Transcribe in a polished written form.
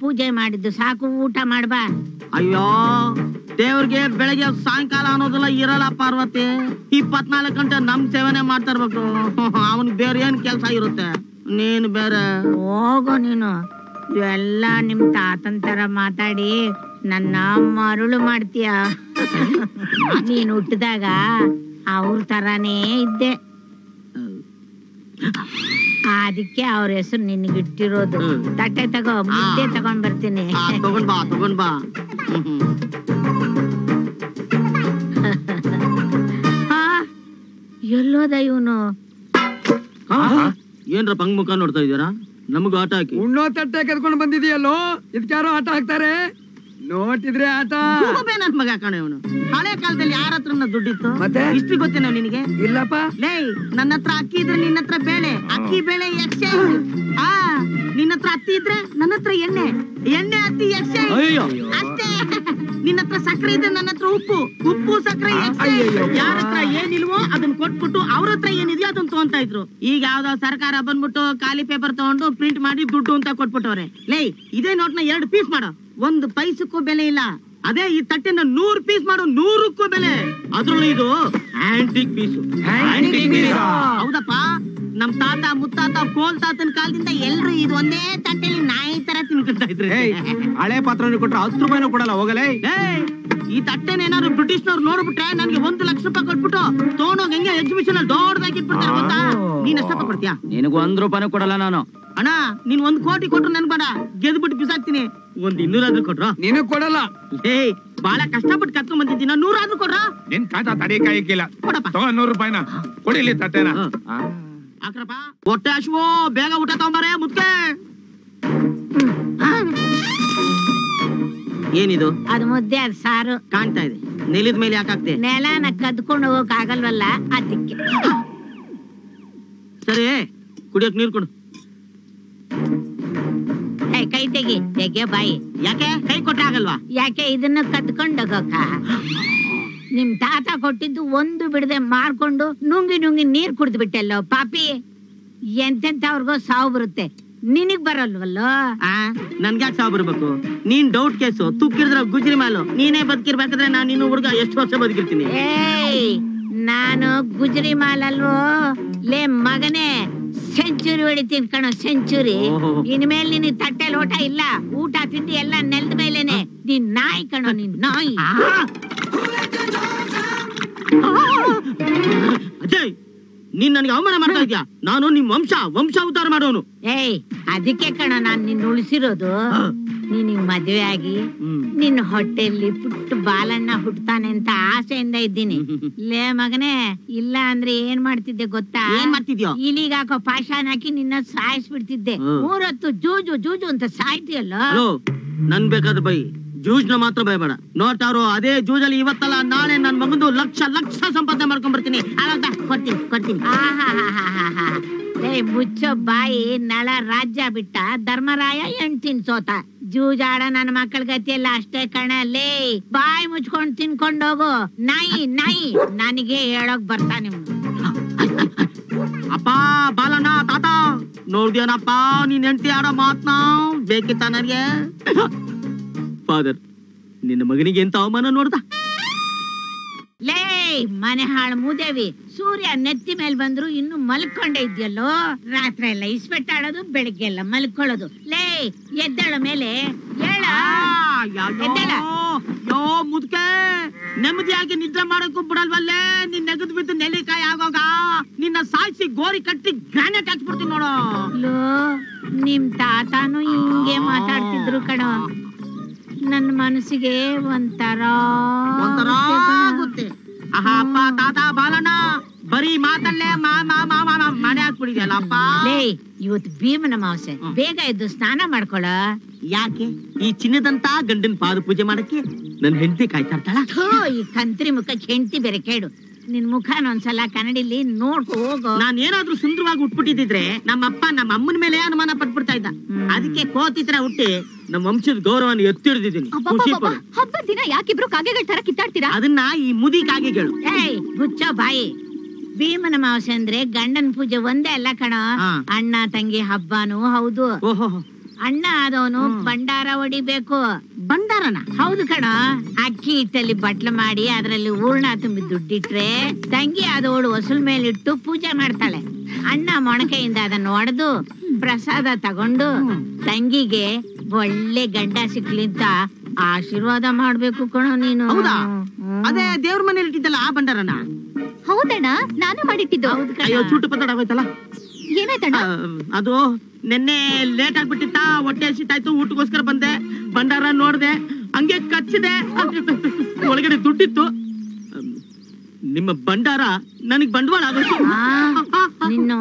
ಪೂಜೆ ಮಾಡಿದ್ದು ಸಾಕು, ಊಟ ಮಾಡ್ಬಾ. ಅಯ್ಯೋ ದೇವ್ರಿಗೆ ಬೆಳಗ್ಗೆ ಸಾಯಂಕಾಲ ಅನ್ನೋದೆಲ್ಲ ಇರಲ್ಲ ಪಾರ್ವತಿ. 24 ಗಂಟೆ ನಮ್ ಸೇವನೆ ಮಾಡ್ತಾ ಇರ್ಬೇಕು. ಅವನ್ ಬೇರೆ ಏನ್ ಕೆಲ್ಸ ಇರುತ್ತೆ? ನೀನ್ ಬೇರೆ ಹೋಗೋ ನೀನು. ಎಲ್ಲ ನಿಮ್ ತಾತನ್ ತರ ಮಾತಾಡಿ ನನ್ನ ಮರುಳು ಮಾಡ್ತೀಯ. ನೀನ್ ಹುಟ್ಟಿದಾಗ ಅವ್ರ ತರಾನೇ ಇದ್ದೆ, ಅದಕ್ಕೆ ಅವ್ರ ಹೆಸರು ನಿನ್ಗಿಟ್ಟಿರೋದು. ತಟ್ಟೆ ತಗೋ, ಮುದ್ದೆ ತಗೊಂಡ್ ಬರ್ತೀನಿ. ತಗೊಂಡ್ ಬಾ. ಎಲ್ಲೋದ ಇವನು? ಏನ್ರ ಪಂಗ್ ಮುಖ ನೋಡ್ತಾ ಇದೀರಾ? ನಮಗೂ ಆಟ ಹಾಕಿ. ಉಣ್ಣೋ ತಟ್ಟೆ ಕದ್ಕೊಂಡು ಬಂದಿದೆಯಲ್ಲೋ, ಇದಕ್ಯಾರೋ ಆಟ ಹಾಕ್ತಾರೆ. ನೋಟಿದ್ರೆ ಆಟ. ನನ್ ಮಗ ಕಾಣ ಇವನು. ಹಳೆ ಕಾಲದಲ್ಲಿ ಯಾರ ಹತ್ರ ದುಡ್ಡಿತ್ತು? ಮತ್ತೆ ಇಷ್ಟು ಗೊತ್ತೇನೋ ನಿನಗೆ? ಇಲ್ಲಪ್ಪ. ಲೇ, ನನ್ನ ಹತ್ರ ಅಕ್ಕಿ ಇದ್ರೆ ನಿನ್ನ ಹತ್ರ ಬೇಳೆ, ಅಕ್ಕಿ ಬೇಳೆ ಎಕ್ಸ್ಚೇಂಜ್. ನಿನ್ನ ಹತ್ರ ಹತ್ತಿ ಇದ್ರೆ ನನ್ನ ಹತ್ರ ಎಣ್ಣೆ, ಹತ್ತಿ ಎಕ್ಸ್ಚೇಂಜ್ ಅಷ್ಟೇ. ನಿನ್ನ ಹತ್ರ ಸಕ್ಕರೆ ಇದ್ರೆ ನನ್ನ ಹತ್ರ ಉಪ್ಪು ಸಕ್ಕರೆ ಎಕ್ಸ್ಚೇಂಜ್. ಯಾರ ಹತ್ರ ಏನಿಲ್ವೋ ಅದನ್ನ ಕೊಟ್ಬಿಟ್ಟು ಅವ್ರ ಹತ್ರ ಏನಿದೆಯೋ ಅದನ್ನ ತಗೊಂತಾ ಇದ್ರು. ಈಗ ಯಾವ್ದೋ ಸರ್ಕಾರ ಬಂದ್ಬಿಟ್ಟು ಖಾಲಿ ಪೇಪರ್ ತಗೊಂಡು ಪ್ರಿಂಟ್ ಮಾಡಿ ದುಡ್ಡು ಅಂತ ಕೊಟ್ಬಿಟ್ಟವ್ರೆ. ಲೇ, ಇದೇ ನೋಟ್ನ 2 ಪೀಸ್ ಮಾಡೋ, 1 ಪೈಸಕ್ಕೂ ಬೆಲೆ ಇಲ್ಲ. ಅದೇ ಈ ತಟ್ಟೆನ 100 ಪೀಸ್ ಮಾಡೋ, 100ಕ್ಕೂ ಬೆಲೆ. ಅದ್ರಲ್ಲೂ ಇದು ಆಂಟಿಕ್ ಪೀಸು. ಹೌದಪ್ಪ, ನಮ್ ತಾತ ಮುತ್ತಾತ ಕೋಲ್ ತಾತನ ಕಾಲದಿಂದ ಎಲ್ರು ಇದು ಒಂದೇ ತಟ್ಟೆಲಿ ನಾಯಿ ತರ ತಿನ್ಕೊಂತ ಇದ್ರೆ. ಹಳೆ ಪಾತ್ರ ಕೊಟ್ರೆ 10 ರೂಪಾಯಿನೂ ಕೊಡಲ್ಲ, ಹೋಗಲೇ. ಈ ತಟ್ಟೆನ ಏನಾದ್ರು ಬ್ರಿಟಿಷ್ನವ್ರು ನೋಡ್ಬಿಟ್ರೆ ನನ್ಗೆ 1 ಲಕ್ಷ ರೂಪಾಯಿ ಕೊಟ್ಬಿಟ್ಟು ತಗೊಂಡೋಗಿ ಹೆಂಗೆ ಎಕ್ಸಿಬಿಷನ್ ಅಲ್ಲಿ ದೊಡ್ಡದಾಗಿ ಇಟ್ಬಿಡ್ತಾರೆ ಗೊತ್ತಾ? ನೀನ್ ಎಷ್ಟಪ್ಪ ಕೊಡ್ತೀಯಾ? ನಿನಗೂ 1 ರೂಪಾಯಿನೂ ಕೊಡಲ್ಲ ನಾನು. ಅಣ್ಣ, ನೀನ್ 1 ಕೋಟಿ ಕೊಟ್ರು ನನ್ ಬೇಡ, ಗೆದ್ಬಿಟ್ಟು ಬಿಸಾಕ್ತೀನಿ. 100 ಆದ್ರೂ ಕೊಟ್ರ? ನೀನು ಕೊಡಲ್ಲ. ಬಹಳ ಕಷ್ಟಪಟ್ಟು ಕತ್ಕೊಂಡ್ ಬಂದಿದ್ದೀನ, 100 ಆದ್ರೂ ಕೊಡ್ರ? ನಿನ್ ಕಾಟ ತಡಿಕಾಯಿಕ್ಕಿಲ್ಲ. ಕೊಡಪ್ಪ. 100 ರೂಪಾಯಿನ ಕೊಡಿಲಿ ತಟ್ಟೆನ. ಹಾಕ್ರಪ್ಪ. ಹೊಟ್ಟೆ ಹಶ್ವು, ಬೇಗ ಊಟ ತಗೊಂಬಾರೆ ಮುದ್ಕೆ. ಏನಿದು? ಅದು ಮುದ್ದೆ, ಅದು ಸಾರು. ಕಾಣ್ತಾ ಇದೆ. ನೆಲದ ಮೇಲೆ ಯಾಕಾಗ್ತೆ? ನೆಲನ ಕದ್ಕೊಂಡು ಹೋಗಕ್ ಆಗಲ್ವಲ್ಲ, ಅದಕ್ಕೆ. ಸರಿ, ಕುಡಿಯಕ್ ನೀರ್ ಕೊಡು. ಕೈ ತೆಗೆ ಬಾಯಿ. ಯಾಕೆ ಕೈ ಕೊಟ್ಟೆ ಆಗಲ್ವಾ? ಯಾಕೆ ಇದನ್ನ ಕದ್ಕೊಂಡು ಹೋಗಕ್ಕ? ನಿಮ್ ತಾತ ಕೊಟ್ಟಿದ್ದು ಒಂದು ಬಿಡದೆ ಮಾರ್ಕೊಂಡು ನುಂಗಿ ನೀರ್ ಕುಡ್ದು ಬಿಟ್ಟೆಲ್ಲೋ ಪಾಪಿ. ಎಂತೆಂತವ್ರಿಗೋ ಸಾವು ಬರುತ್ತೆ, ನಿನಗ್ ಬರಲ್ವಲ್ಲೋ? ನನ್ಗ್ಯಾಕ್ ಸಾವು ಬರ್ಬೇಕು? ನೀನ್ ಡೌಟ್ ಕೇಸು, ತುಕ್ಕಿದ್ರೆ ಗುಜ್ರಿ ಮಾಲು. ನೀನೇ ಬದುಕಿರ್ಬೇಕಾದ್ರೆ ನಾನು ಇನ್ನು ಹುಡುಗ ಎಷ್ಟು ವರ್ಷ ಬದುಕಿರ್ತೀನಿ? ನಾನು ಗುಜ್ರಿ ಮಾಲ್ ಅಲ್ವೋ ಲೇ ಮಗನೇ, ಸೆಂಚುರಿ ಹೊಡಿತೀನಿ ಕಣೋ, ಸೆಂಚುರಿ. ಇನ್ಮೇಲೆ ನಿನ್ ತಟ್ಟೆ ಲೋಟ ಇಲ್ಲ, ಊಟ ತಿಂಡಿ ಎಲ್ಲ ನೆಲದ ಮೇಲೇನೆ. ನೀನ್ ನಾಯಿ ಕಣೋ, ನೀನ್ ನಾಯಿ. ಅಜಯ್, ನೀನ್ ನನಗೆ ಅವಮಾನ ಮಾಡ್ತಾ ಇದ್ಯಾ? ನಾನು ನಿಮ್ ವಂಶ ಉದ್ಧಾರ ಮಾಡೋನು. ಅದಕ್ಕೆ ಕಣ ನಾನ್ ನಿನ್ ಉಳಿಸಿರೋದು. ನೀನಿಗ್ ಮದ್ವೆ ಆಗಿ ನಿನ್ನ ಹೊಟ್ಟೆಯಲ್ಲಿ ಪುಟ್ಟ ಬಾಲಣ್ಣ ಹುಟ್ಟತಾನೆ ಅಂತ ಆಸೆಯಿಂದ ಇದ್ದೀನಿ. ಲೇ ಮಗನೇ, ಇಲ್ಲ ಅಂದ್ರೆ ಏನ್ ಮಾಡ್ತಿದ್ದೆ ಗೊತ್ತಾ? ಏನ್ ಮಾಡ್ತಿದ್ಯೋ? ಇಲ್ಲಿಗ ಹಾಕೋ ಪಾಷಾಣ ಹಾಕಿ ನಿನ್ನ ಸಾಯಿಸ್ಬಿಡ್ತಿದ್ದೆ. 3 ಹೊತ್ತು ಜೂಜು ಅಂತ ಸಾಯ್ತಿಯಲ್ಲ. ನನ್ ಬೇಕಾದ್ರೆ ಬೈ, ಜೂಜ್ನ ಮಾತ್ರ ಭಯಬೇಡ. ನೋಡ್ತಾರೋ ಅದೇ ಜೂಜಲ್ಲಿ ಇವತ್ತಲ್ಲ ನಾಳೆ ನನ್ ಮಗಂದು ಲಕ್ಷ ಸಂಪಾದನೆ ಮಾಡ್ಕೊಂಡ್ ಬರ್ತೀನಿ. ಕೊಡ್ತೀನಿ. ಮುಚ್ಚೋ ಬಾಯಿ, ನಳ ರಾಜ್ಯ ಬಿಟ್ಟ ಧರ್ಮರಾಯ ಹೆಣ್ತಿನ್ ಸೋತ. ಜೂಜಾಡ ನನ್ನ ಮಕ್ಕಳ ಗತಿಯಲ್ಲ ಅಷ್ಟೇ ಕಣಲ್ಲೇ. ಬಾಯಿ ಮುಚ್ಕೊಂಡ್ ತಿನ್ಕೊಂಡೋಗು ನಾಯಿ. ನನಗೆ ಹೇಳೋಕ್ ಬರ್ತಾ ನಿಮ್ ಅಪ್ಪ ಬಾಲಣ್ಣ ತಾತ ನೋಡ್ದೇನಪ್ಪ ನೀನ್ ಹೆಂಡತಿ ಆಡೋ ಮಾತ್ನ ಬೇಕಿತ್ತ ನನಗೆ? ಫಾದರ್, ನಿನ್ನ ಮಗನಿಗೆ ಎಂತ ಅವಮಾನ ನೋಡ್ದ? ಲೇ ಮನೆ ಹಾಳು ಮೂದೇವಿ, ಸೂರ್ಯ ನೆತ್ತಿ ಮೇಲೆ ಬಂದ್ರು ಇನ್ನು ಮಲ್ಕೊಂಡೇ ಇದ್ಯಲ್ಲೋ. ರಾತ್ರಿ ಎಲ್ಲ ಇಸ್ಪೆಟ್ಟಾಡೋದು, ಬೆಳಿಗ್ಗೆ ಎಲ್ಲ ಮಲ್ಕೊಳ್ಳೋದು. ಲೇ ಎದ್ದೇಳ ಮೇಲೆ, ಮುದ್ಕೆ ನೆಮ್ಮದಿಯಾಗಿ ನಿದ್ರೆ ಮಾಡಕ್ಕೂ ಬಿಡಲ್ವಲ್ಲೇ. ನಿನ್ ನೆಗದ್ ಬಿದ್ದು ನೆಲ್ಲಿಕಾಯಿ ಆಗೋಗ ನಿನ್ನ ಸಾಯಿಸಿ ಗೋರಿ ಕಟ್ಟಿ ಗ್ರಾನೇಟ್ ಹಾಕ್ಬಿಡ್ತೀನಿ ನೋಡು. ನಿಮ್ ತಾತಾನು ಹಿಂಗೆ ಮಾತಾಡ್ತಿದ್ರು ಕಣೋ. ನನ್ನ ಮನಸ್ಸಿಗೆ ಒಂಥರ ಆಗುತ್ತೆ. ಅಪ್ಪ ತಾತ ಬಾಲಣ್ಣ ಬರೀ ಮಾತಲ್ಲೇ ಮನೆ ಹಾಕ್ಬಿಡಿದ್ಯಲ್ಲಪ್ಪ. ಲೇ, ಇವತ್ತು ಭೀಮನ ಅಮಾವಾಸ್ಯೆ, ಬೇಗ ಎದ್ದು ಸ್ನಾನ ಮಾಡ್ಕೊಳ. ಯಾಕೆ? ಈ ಚಿನ್ನದಂತ ಗಂಡನ್ ಪಾದ ಪೂಜೆ ಮಾಡಕ್ಕೆ ನನ್ ಹೆಂಡತಿ ಕಾಯ್ತಾ ಇರ್ತಾಳ. ಈ ಕಂತ್ರಿ ಮುಖಕ್ಕೆ ಹೆಂಡತಿ ಬೇರೆ ಕೇಡು. ನಿನ್ ಮುಖನ ಒಂದ್ಸಲ ಕನ್ನಡಿಲಿ ನೋಡ್ಕೊ ಹೋಗೋ. ನಾನ್ ಏನಾದ್ರೂ ಸುಂದರವಾಗಿ ಉಟ್ಬಿಟ್ಟಿದ್ರೆ ನಮ್ಮಪ್ಪ ನಮ್ಮ ಅಮ್ಮನ ಮೇಲೆ ಅನುಮಾನ ಪಟ್ಬಿಡ್ತಾ ಇದ್ದ. ಅದಕ್ಕೆ ಕೋತಿತ್ರ ಹುಟ್ಟಿ ನಮ್ಮ ವಂಶದ ಗೌರವನ ಎತ್ತಿಡ್ದಿದ್ದೀನಿ. ಹಬ್ಬದ ದಿನ ಯಾಕಿಬ್ರು ಕಾಗೆಗಳ ತರ ಕಿತ್ತಾಡ್ತೀರಾ? ಅದನ್ನ ಈ ಮುದಿ ಕಾಗೆಗಳು. ಮುಚ್ಚೋ ಬಾಯಿ. ಭೀಮನ ಅಮಾವಾಸ್ಯೆ ಅಂದ್ರೆ ಗಂಡನ ಪೂಜೆ ಒಂದೇ ಅಲ್ಲ ಕಣ, ಅಣ್ಣ ತಂಗಿ ಹಬ್ಬನೂ ಹೌದು. ಓಹೋ, ಅಣ್ಣ ಆದವನು ಭಂಡಾರ ಹೊಡಿಬೇಕು. ಭಂಡಾರನ? ಹೌದು ಕಣ. ಅಕ್ಕಿ ಹಿಟ್ಟಲ್ಲಿ ಬಟ್ಲು ಮಾಡಿ ಅದ್ರಲ್ಲಿ ಹೂರ್ಣ ತುಂಬಿ ದುಡ್ಡಿಟ್ರೆ ತಂಗಿ ಆದವಳು ಹೊಸಲ್ ಮೇಲಿಟ್ಟು ಪೂಜೆ ಮಾಡ್ತಾಳೆ. ಅಣ್ಣ ಮೊಣಕೆಯಿಂದ ಅದನ್ನ ಹೊಡೆದು ಪ್ರಸಾದ ತಗೊಂಡು ತಂಗಿಗೆ ಒಳ್ಳೆ ಗಂಡ ಸಿಕ್ಲಿ ಅಂತ ಆಶೀರ್ವಾದ ಮಾಡ್ಬೇಕು ಕಣ ನೀನು. ಹೌದಾ? ಅದೇ ದೇವ್ರ ಮನೇಲಿ ಇಟ್ಟಿದ್ದಲ್ಲ ಆ ಭಂಡಾರನ? ಹೌದಣ್ಣ, ನಾನೇ ಮಾಡಿಟ್ಟಿದ್ದು. ಅಯ್ಯೋ, ಚೂಟು ಪತ್ತಡ ಆಗೋಯ್ತಲ್ಲ. ಏನಾಯ್ತಣ್ಣ? ಅದು ನಿನ್ನೆ ಲೇಟ್ ಆಗ್ಬಿಟ್ಟಿತ್ತ, ಹೊಟ್ಟೆ ಹಸಿತಾಯ್ತು, ಊಟಕ್ಕೋಸ್ಕರ ಬಂದೆ. ಭಂಡಾರ ನೋಡ್ದೆ, ಹಂಗೆ ಕಚ್ಚಿದೆ, ಒಳಗಡೆ ದುಡ್ಡಿತ್ತು. ನಿಮ್ಮ ಭಂಡಾರ ನನಗ್ ಬಂಡವಾಳ ಆಗೋಯ್ತು. ನಿನ್ನು